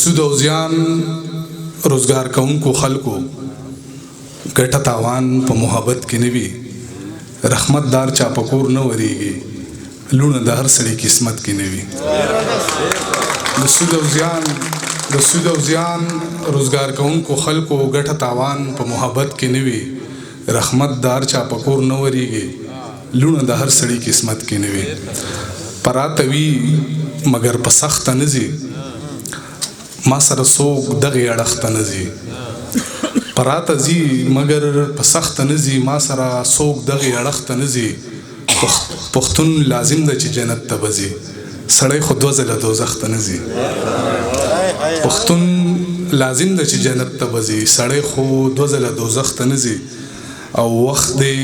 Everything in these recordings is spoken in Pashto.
سود او زیان روزګار کوونکو خلکو ګټه تاوان په محبت کې نه وي رحمت دار چا په کور نه وريږي لونه د هر سړي قسمت کې نه وي د سود او زیان روزګار کوونکو خلکو ګټه تاوان په محبت کې نه وي رحمت دار چا په کور نه وريږي لونه د هر سړي قسمت کې نه وي پراته وي مګر په سخت نه ځي ما سره څوک دغه اړخته نه ځي پراته ځي مګر په سخت نه ځي ما سره څوک دغه اړخته نه ځي پښتون لازم ده چې جنت ته وځي سړی خو دوه ځله دوزخ ته نه ځي پښتون لازم ده چې جنت ته وځي سړی خو دوه ځله دوزخ ته نه ځي او وخت دی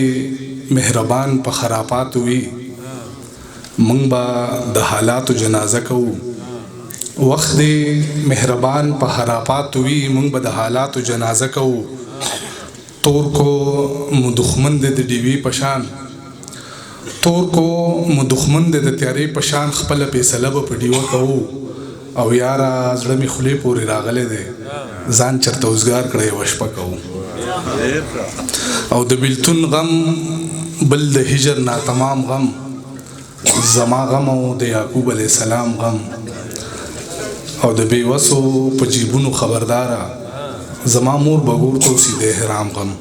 مهربان په خرافاتو وي مونږ به د حالاتو جنازه کوو وخت دی مهربان په خرافاتو وي مونږ به د حالاتو جنازه کوو تور کو مو دښمن دی د ډیوي په شان تور کو مو دښمن دی د تیارې په شان خپله فیصله به په ډیوه کوو او یاره زړه مې خولې پورې راغلی دی ځان چرته اوزګار کړی یوه شپه کوو او د بیلتون غم بل د هجر ناتمام غم زما غم او د یعقوب علیه السلام غم او د بیوسو په جیبونو خبرداره زما مور بګور توسی د احرام غم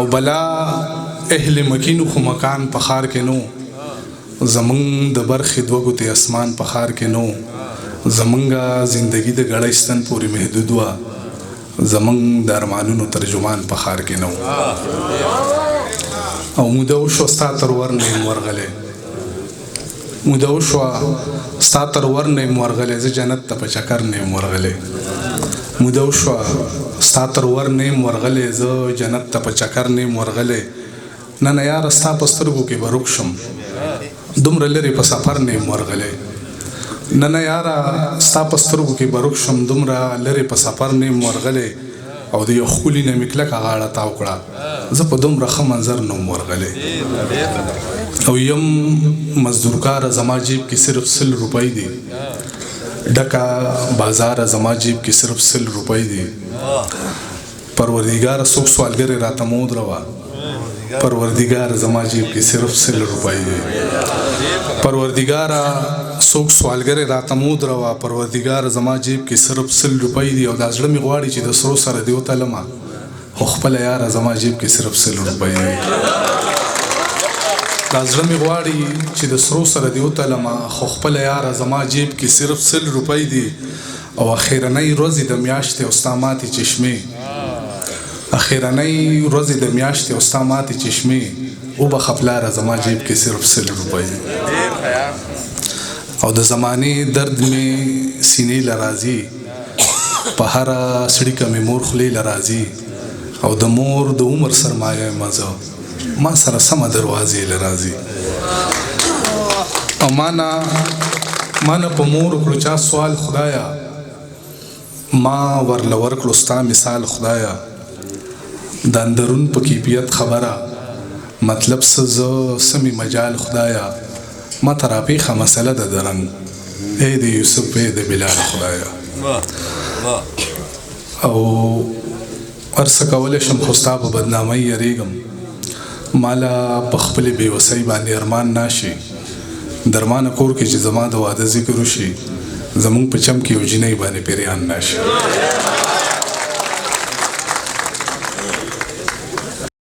او بلا اهل مکینو خو مکان په خار کې نو زمونږ د برخې دوه ګوتې اسمان په خار کې نو زمونږه زندگی د ګړیستن پورې محدود وه زمونږ د ارمانونو ترجمان په خار کې نو او موده وشوه ستا تر ور نه یم ورغلی موده وشوه ستا تر ور نه یم ورغلی زه جنت ته په چکر نه یم ورغلی موده وشوه ستا تر ور نه یم ورغلی زه جنت ته په چکر نه یم ورغلی نه نه یاره ستا په سترګو کې به روک شم دومره لرې په سفر نه یم ورغلی نه نه یاره ستا په سترګو کې به روک شم دومره لرې په سفر نه یم ورغلی او د یو ښکلي نه مې کلکه غاړه تاو کړه زه په دومره ښه منظر نه وم ورغلی او یم مزدورکاره زما جیب کې صرف 100 روپۍ دي ډکه بازاره زما جیب کې صرف 100 روپۍ دي پروردګاره څوک سوالګرې راته مه ودروه پروردګاره زما جیب کې صرف 100 روپۍ دي پروردګاره څوک سوالګرې راته مه ودروه پروردګاره زما جیب کې صرف 100 روپۍ دي او دا زړه مې غواړي چې د سرو سره دې وتلمه خو خپله یاره زما جیب کې صرف 100 روپۍ دي دا زړه مې غواړي چې د سرو سره دې وتلمه خو خپله یاره زما جیب کې صرف 100 روپۍ دي او اخرنۍ ورځې د میاشتې او ستا ماتې چشمې اخرنۍ ورځې د میاشتې او ستا ماتې چشمې وبخه پلاره زما جیب کې صرف 100 روپۍ دي او د زمانې درد مې سینې له راځي په هره سړیکه مې مور خولې له راځي او د مور د عمر سرمایه یم زه ما سره سمه دروازې له راځي او ما نه په مور وکړو چا سوال خدایا ما ورله ورکړو ستا مثال خدایا د اندرون په کیفیت خبره مطلب څه زه سمې مجال خدایا ما ته راپېښه مسله ده د رنګ ای د یوسف ای د بلال خدایا او هر څه کولی شم خو ستا په بدنامۍ یریږم مالا په خپلې بېوسۍ باندې ارمان ناشي درمانه کور کې چې زما د واده ذکر وشي زمونږ په چم کې یو جینۍ باندې پیریان ناشي